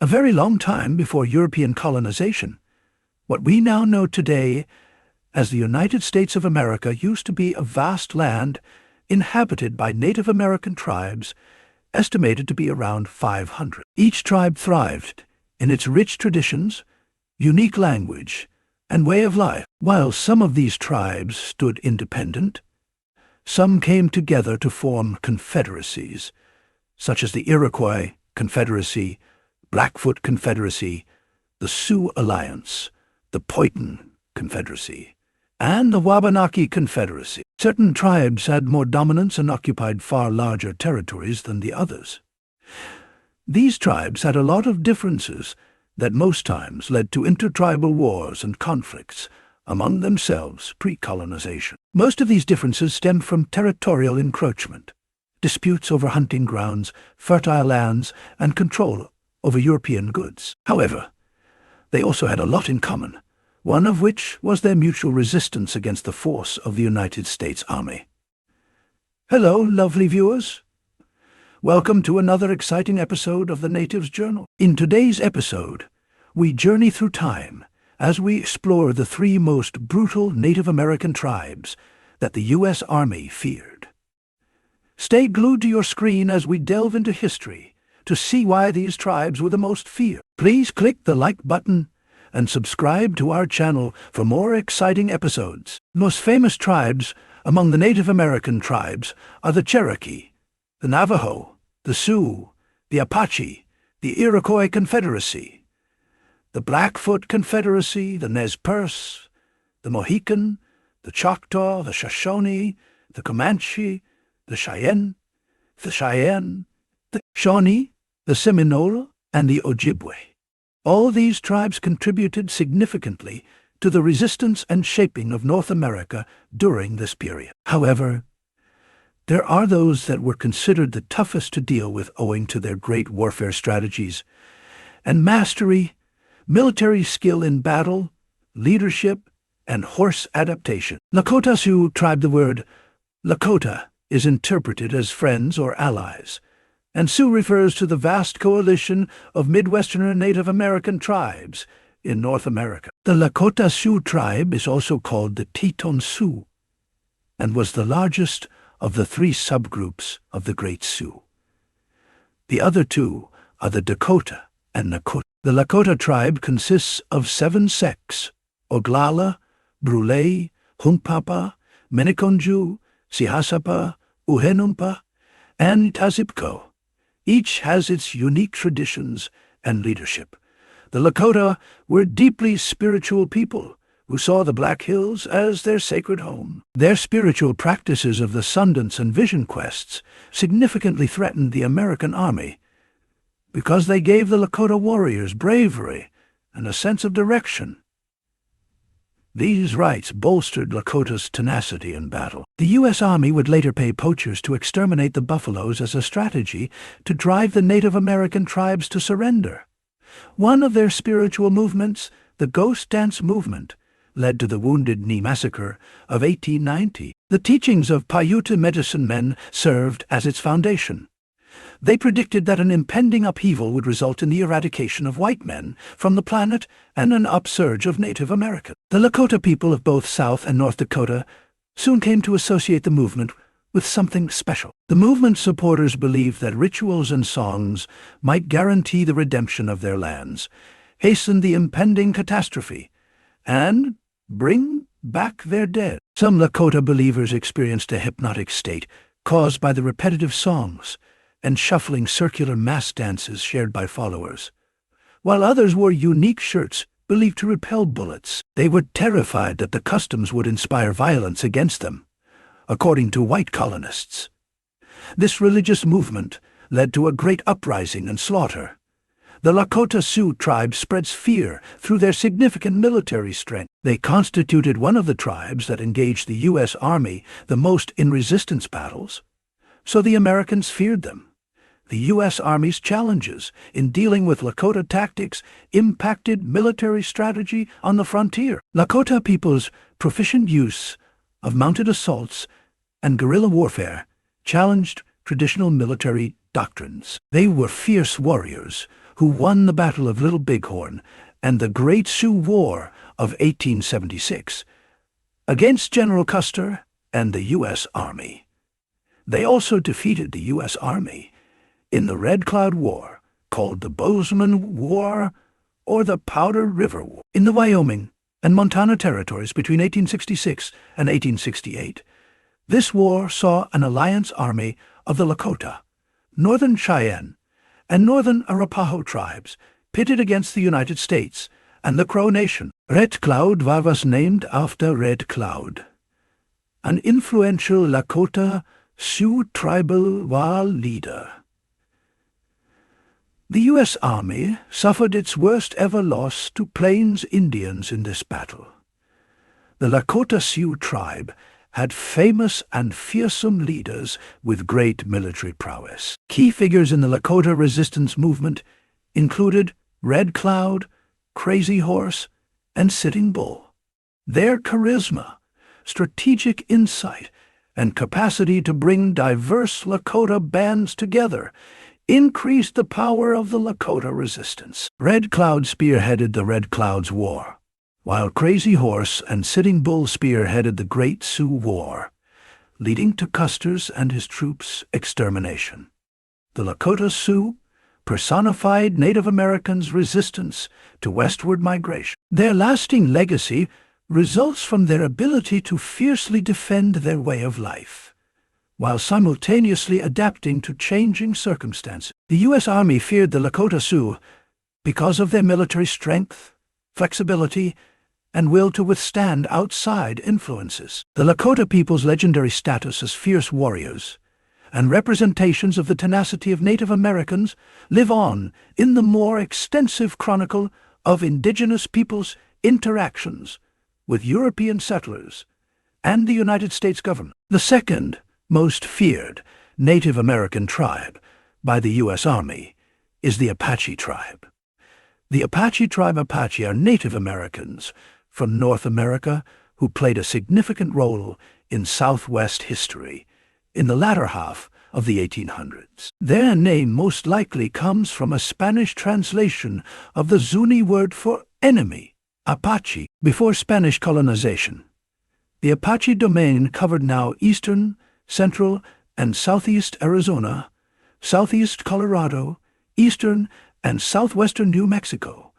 A very long time before European colonization, what we now know today as the United States of America used to be a vast land inhabited by Native American tribes estimated to be around 500. Each tribe thrived in its rich traditions, unique language, and way of life. While some of these tribes stood independent, some came together to form confederacies, such as the Iroquois Confederacy, Blackfoot Confederacy, the Sioux Alliance, the Powhatan Confederacy, and the Wabanaki Confederacy. Certain tribes had more dominance and occupied far larger territories than the others. These tribes had a lot of differences that most times led to intertribal wars and conflicts among themselves pre-colonization. Most of these differences stemmed from territorial encroachment, disputes over hunting grounds, fertile lands, and control over European goods. However, they also had a lot in common, one of which was their mutual resistance against the force of the United States Army. Hello, lovely viewers. Welcome to another exciting episode of the Natives Journal. In today's episode, we journey through time as we explore the three most brutal Native American tribes that the U.S. Army feared. Stay glued to your screen as we delve into history to see why these tribes were the most feared. Please click the like button and subscribe to our channel for more exciting episodes. The most famous tribes among the Native American tribes are the Cherokee, the Navajo, the Sioux, the Apache, the Iroquois Confederacy, the Blackfoot Confederacy, the Nez Perce, the Mohican, the Choctaw, the Shoshone, the Comanche, the Cheyenne, the Shawnee, the Seminole, and the Ojibwe. All these tribes contributed significantly to the resistance and shaping of North America during this period. However, there are those that were considered the toughest to deal with owing to their great warfare strategies and mastery, military skill in battle, leadership, and horse adaptation. Lakota Sioux tribe. The word Lakota is interpreted as friends or allies, and Sioux refers to the vast coalition of Midwestern Native American tribes in North America. The Lakota Sioux tribe is also called the Teton Sioux, and was the largest of the three subgroups of the Great Sioux. The other two are the Dakota and Nakota. The Lakota tribe consists of 7 sects: Oglala, Brule, Hunkpapa, Miniconjou, Sihasapa, Uhenumpa, and Tazipco. Each has its unique traditions and leadership. The Lakota were deeply spiritual people who saw the Black Hills as their sacred home. Their spiritual practices of the Sundance and Vision quests significantly threatened the American Army because they gave the Lakota warriors bravery and a sense of direction. These rites bolstered Lakota's tenacity in battle. The U.S. Army would later pay poachers to exterminate the buffaloes as a strategy to drive the Native American tribes to surrender. One of their spiritual movements, the Ghost Dance Movement, led to the Wounded Knee Massacre of 1890. The teachings of Paiute medicine men served as its foundation. They predicted that an impending upheaval would result in the eradication of white men from the planet and an upsurge of Native Americans. The Lakota people of both South and North Dakota soon came to associate the movement with something special. The movement's supporters believed that rituals and songs might guarantee the redemption of their lands, hasten the impending catastrophe, and bring back their dead. Some Lakota believers experienced a hypnotic state caused by the repetitive songs and shuffling circular mass dances shared by followers, while others wore unique shirts believed to repel bullets. They were terrified that the customs would inspire violence against them, according to white colonists. This religious movement led to a great uprising and slaughter. The Lakota Sioux tribe spreads fear through their significant military strength. They constituted one of the tribes that engaged the U.S. Army the most in resistance battles, so the Americans feared them. The U.S. Army's challenges in dealing with Lakota tactics impacted military strategy on the frontier. Lakota people's proficient use of mounted assaults and guerrilla warfare challenged traditional military doctrines. They were fierce warriors who won the Battle of Little Bighorn and the Great Sioux War of 1876 against General Custer and the U.S. Army. They also defeated the U.S. Army in the Red Cloud War, called the Bozeman War or the Powder River War. In the Wyoming and Montana territories between 1866 and 1868, this war saw an alliance army of the Lakota, Northern Cheyenne, and Northern Arapaho tribes pitted against the United States and the Crow Nation. Red Cloud was named after Red Cloud, an influential Lakota Sioux tribal war leader. The U.S. Army suffered its worst ever loss to Plains Indians in this battle. The Lakota Sioux tribe had famous and fearsome leaders with great military prowess. Key figures in the Lakota resistance movement included Red Cloud, Crazy Horse, and Sitting Bull. Their charisma, strategic insight, and capacity to bring diverse Lakota bands together increased the power of the Lakota resistance. Red Cloud spearheaded the Red Cloud's War, while Crazy Horse and Sitting Bull spearheaded the Great Sioux War, leading to Custer's and his troops' extermination. The Lakota Sioux personified Native Americans' resistance to westward migration. Their lasting legacy results from their ability to fiercely defend their way of life, while simultaneously adapting to changing circumstances. The U.S. Army feared the Lakota Sioux because of their military strength, flexibility, and will to withstand outside influences. The Lakota people's legendary status as fierce warriors and representations of the tenacity of Native Americans live on in the more extensive chronicle of indigenous peoples' interactions with European settlers and the United States government. The second most feared Native American tribe by the U.S. Army is the Apache tribe. The Apache tribe Apache are Native Americans from North America who played a significant role in Southwest history in the latter half of the 1800s. Their name most likely comes from a Spanish translation of the Zuni word for enemy, Apache. Before Spanish colonization, the Apache domain covered now eastern, central, and southeast Arizona, southeast Colorado, eastern and southwestern New Mexico,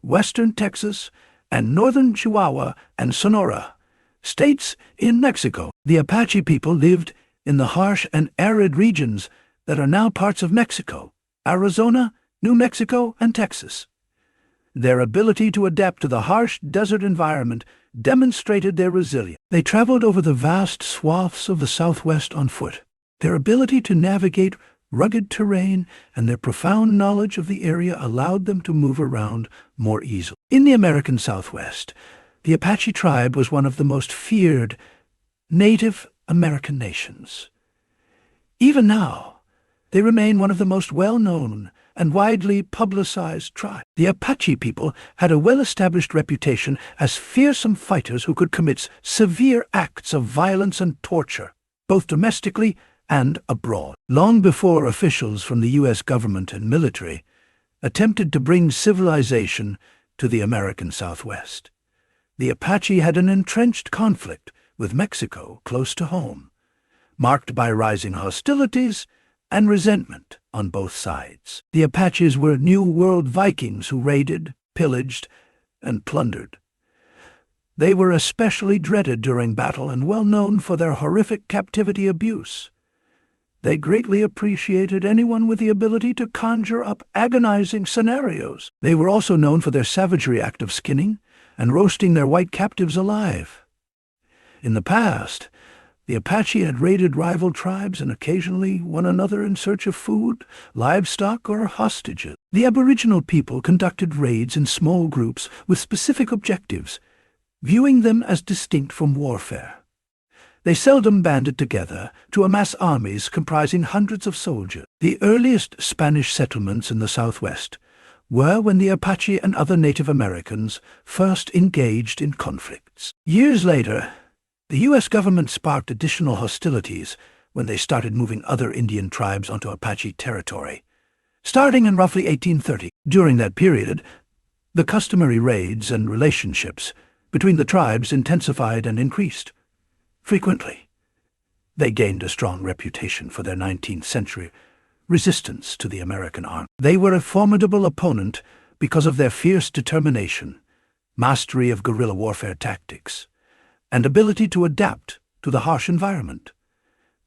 western Texas, and northern Chihuahua and Sonora, states in Mexico. The Apache people lived in the harsh and arid regions that are now parts of Mexico, Arizona, New Mexico, and Texas. Their ability to adapt to the harsh desert environment demonstrated their resilience. They traveled over the vast swaths of the Southwest on foot. Their ability to navigate rugged terrain and their profound knowledge of the area allowed them to move around more easily. In the American Southwest, the Apache tribe was one of the most feared Native American nations. Even now, they remain one of the most well-known and widely publicized tribes. The Apache people had a well-established reputation as fearsome fighters who could commit severe acts of violence and torture, both domestically and abroad. Long before officials from the U.S. government and military attempted to bring civilization to the American Southwest, the Apache had an entrenched conflict with Mexico close to home, marked by rising hostilities and resentment on both sides. The Apaches were New World Vikings who raided, pillaged, and plundered. They were especially dreaded during battle and well known for their horrific captivity abuse. They greatly appreciated anyone with the ability to conjure up agonizing scenarios. They were also known for their savagery act of skinning and roasting their white captives alive. In the past, the Apache had raided rival tribes and occasionally one another in search of food, livestock, or hostages. The Aboriginal people conducted raids in small groups with specific objectives, viewing them as distinct from warfare. They seldom banded together to amass armies comprising hundreds of soldiers. The earliest Spanish settlements in the Southwest were when the Apache and other Native Americans first engaged in conflicts. Years later, the U.S. government sparked additional hostilities when they started moving other Indian tribes onto Apache territory, starting in roughly 1830. During that period, the customary raids and relationships between the tribes intensified and increased. Frequently, they gained a strong reputation for their 19th century resistance to the American army. They were a formidable opponent because of their fierce determination, mastery of guerrilla warfare tactics, and ability to adapt to the harsh environment.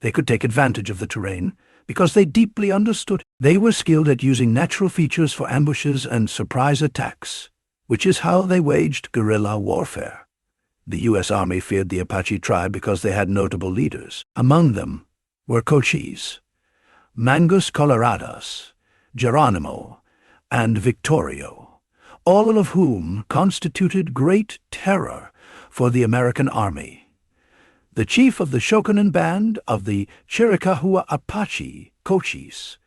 They could take advantage of the terrain because they deeply understood it. They were skilled at using natural features for ambushes and surprise attacks, which is how they waged guerrilla warfare. The U.S. Army feared the Apache tribe because they had notable leaders. Among them were Cochise, Mangus Coloradas, Geronimo, and Victorio, all of whom constituted great terror for the American army. The chief of the Shokunin band of the Chiricahua Apache, Cochise,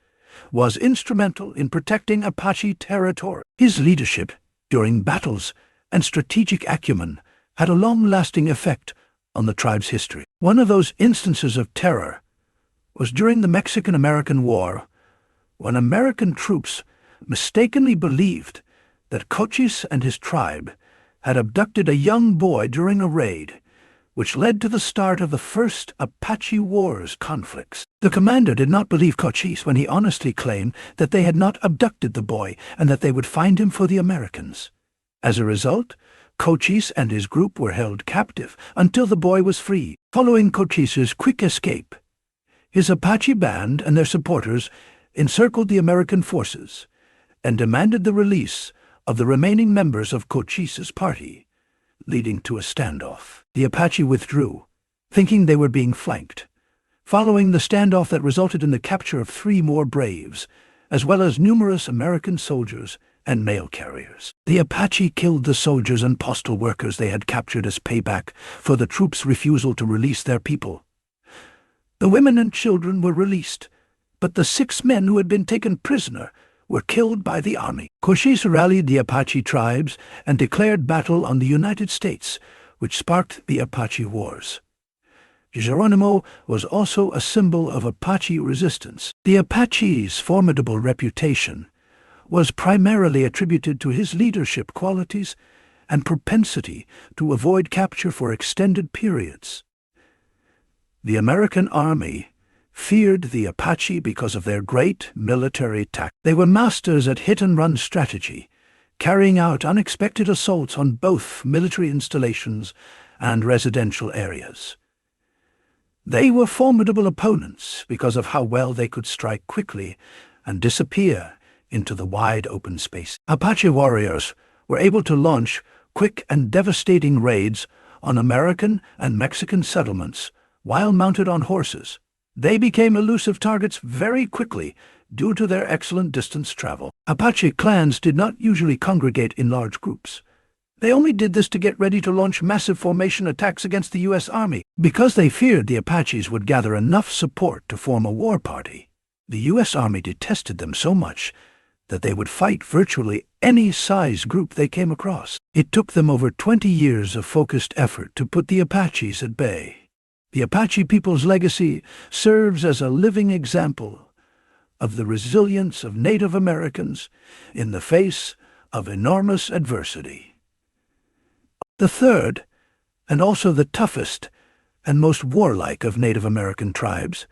was instrumental in protecting Apache territory. His leadership during battles and strategic acumen had a long-lasting effect on the tribe's history. One of those instances of terror was during the Mexican-American War, when American troops mistakenly believed that Cochise and his tribe had abducted a young boy during a raid, which led to the start of the first Apache Wars conflicts. The commander did not believe Cochise when he honestly claimed that they had not abducted the boy and that they would find him for the Americans. As a result, Cochise and his group were held captive until the boy was free. Following Cochise's quick escape, his Apache band and their supporters encircled the American forces and demanded the release of the remaining members of Cochise's party, leading to a standoff. The Apache withdrew, thinking they were being flanked, following the standoff that resulted in the capture of 3 more braves, as well as numerous American soldiers and mail carriers. The Apache killed the soldiers and postal workers they had captured as payback for the troops' refusal to release their people. The women and children were released, but the 6 men who had been taken prisoner were killed by the army. Cochise rallied the Apache tribes and declared battle on the United States, which sparked the Apache Wars. Geronimo was also a symbol of Apache resistance. The Apache's formidable reputation was primarily attributed to his leadership qualities and propensity to avoid capture for extended periods. The American army feared the Apache because of their great military tactics. They were masters at hit-and-run strategy, carrying out unexpected assaults on both military installations and residential areas. They were formidable opponents because of how well they could strike quickly and disappear into the wide open space. Apache warriors were able to launch quick and devastating raids on American and Mexican settlements while mounted on horses. They became elusive targets very quickly due to their excellent distance travel. Apache clans did not usually congregate in large groups. They only did this to get ready to launch massive formation attacks against the U.S. Army. Because they feared the Apaches would gather enough support to form a war party, the U.S. Army detested them so much that they would fight virtually any size group they came across. It took them over 20 years of focused effort to put the Apaches at bay. The Apache people's legacy serves as a living example of the resilience of Native Americans in the face of enormous adversity. The third, and also the toughest and most warlike of Native American tribes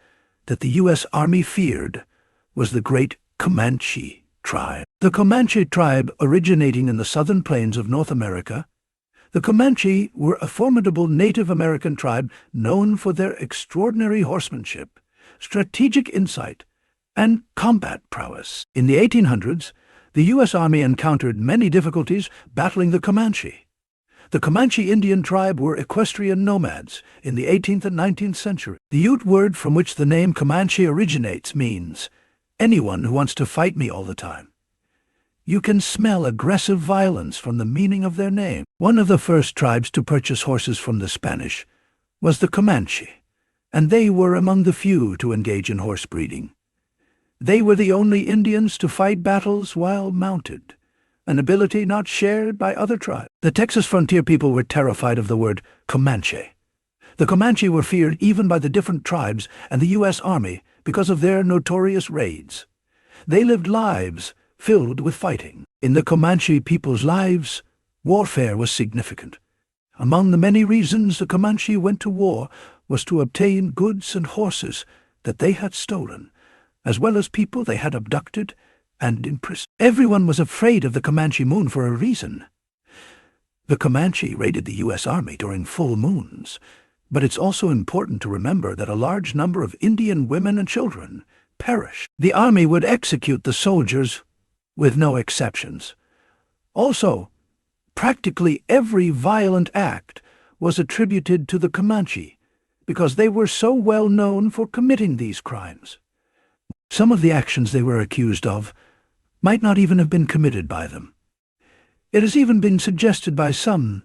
that the U.S. Army feared, was the great Comanche tribe. The Comanche tribe, originating in the southern plains of North America, the Comanche were a formidable Native American tribe known for their extraordinary horsemanship, strategic insight, and combat prowess. In the 1800s, the U.S. Army encountered many difficulties battling the Comanche. The Comanche Indian tribe were equestrian nomads in the 18th and 19th century. The Ute word from which the name Comanche originates means, anyone who wants to fight me all the time. You can smell aggressive violence from the meaning of their name. One of the first tribes to purchase horses from the Spanish was the Comanche, and they were among the few to engage in horse breeding. They were the only Indians to fight battles while mounted, an ability not shared by other tribes. The Texas frontier people were terrified of the word Comanche. The Comanche were feared even by the different tribes and the U.S. Army because of their notorious raids. They lived lives filled with fighting. In the Comanche people's lives, warfare was significant. Among the many reasons the Comanche went to war was to obtain goods and horses that they had stolen, as well as people they had abducted and imprisoned. Everyone was afraid of the Comanche moon for a reason. The Comanche raided the U.S. Army during full moons, but it's also important to remember that a large number of Indian women and children perished. The Army would execute the soldiers with no exceptions. Also, practically every violent act was attributed to the Comanche because they were so well known for committing these crimes. Some of the actions they were accused of might not even have been committed by them. It has even been suggested by some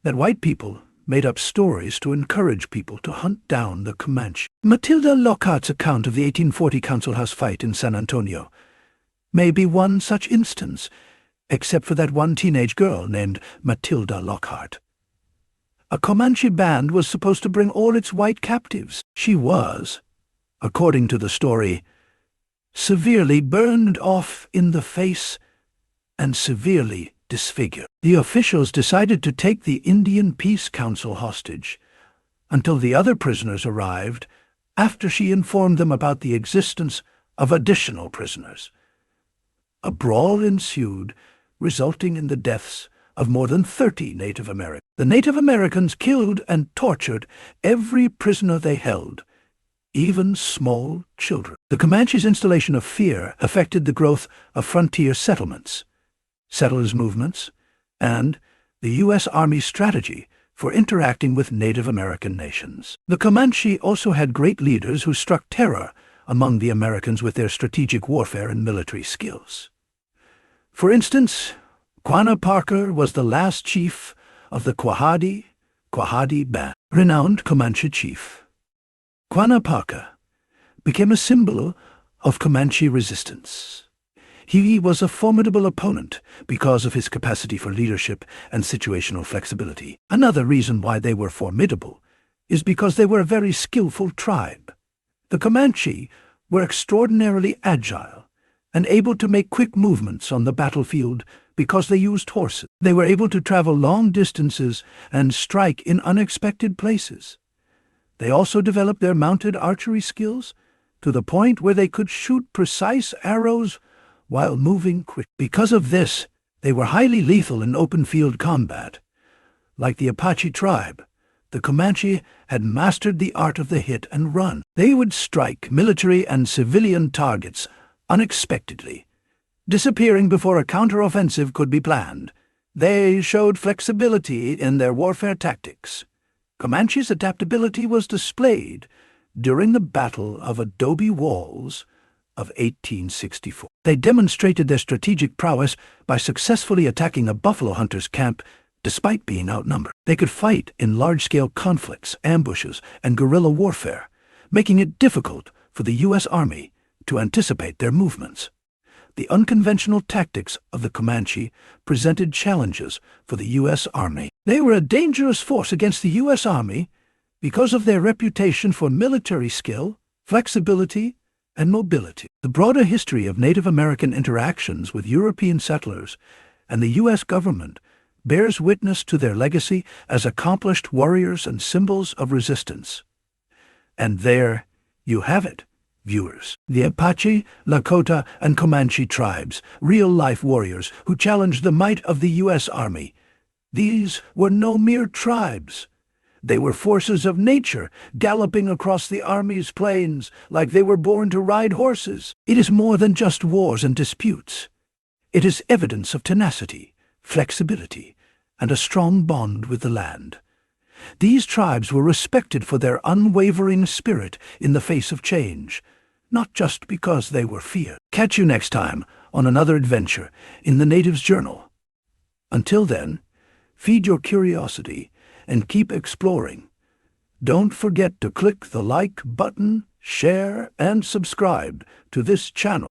that white people made up stories to encourage people to hunt down the Comanche. Matilda Lockhart's account of the 1840 Council House fight in San Antonio may be one such instance, except for that one teenage girl named Matilda Lockhart. A Comanche band was supposed to bring all its white captives. She was, according to the story, severely burned off in the face and severely disfigured. The officials decided to take the Indian Peace Council hostage until the other prisoners arrived after she informed them about the existence of additional prisoners. A brawl ensued, resulting in the deaths of more than 30 Native Americans. The Native Americans killed and tortured every prisoner they held, even small children. The Comanche's installation of fear affected the growth of frontier settlements, settlers' movements, and the U.S. Army strategy for interacting with Native American nations. The Comanche also had great leaders who struck terror among the Americans with their strategic warfare and military skills. For instance, Quanah Parker was the last chief of the Quahadi band. Renowned Comanche chief Quanah Parker became a symbol of Comanche resistance. He was a formidable opponent because of his capacity for leadership and situational flexibility. Another reason why they were formidable is because they were a very skillful tribe. The Comanche were extraordinarily agile and able to make quick movements on the battlefield because they used horses. They were able to travel long distances and strike in unexpected places. They also developed their mounted archery skills to the point where they could shoot precise arrows while moving quick. Because of this, they were highly lethal in open-field combat. Like the Apache tribe, the Comanche had mastered the art of the hit and run. They would strike military and civilian targets unexpectedly, disappearing before a counteroffensive could be planned. They showed flexibility in their warfare tactics. Comanche's adaptability was displayed during the Battle of Adobe Walls of 1864. They demonstrated their strategic prowess by successfully attacking a buffalo hunter's camp despite being outnumbered. They could fight in large-scale conflicts, ambushes, and guerrilla warfare, making it difficult for the U.S. Army to anticipate their movements. The unconventional tactics of the Comanche presented challenges for the U.S. Army. They were a dangerous force against the U.S. Army because of their reputation for military skill, flexibility, and mobility. The broader history of Native American interactions with European settlers and the U.S. government bears witness to their legacy as accomplished warriors and symbols of resistance. And there you have it, viewers. The Apache, Lakota, and Comanche tribes, real-life warriors who challenged the might of the U.S. Army. These were no mere tribes. They were forces of nature, galloping across the Army's plains like they were born to ride horses. It is more than just wars and disputes. It is evidence of tenacity, flexibility, and a strong bond with the land. These tribes were respected for their unwavering spirit in the face of change, not just because they were feared. Catch you next time on another adventure in the Natives Journal. Until then, feed your curiosity and keep exploring. Don't forget to click the like button, share, and subscribe to this channel.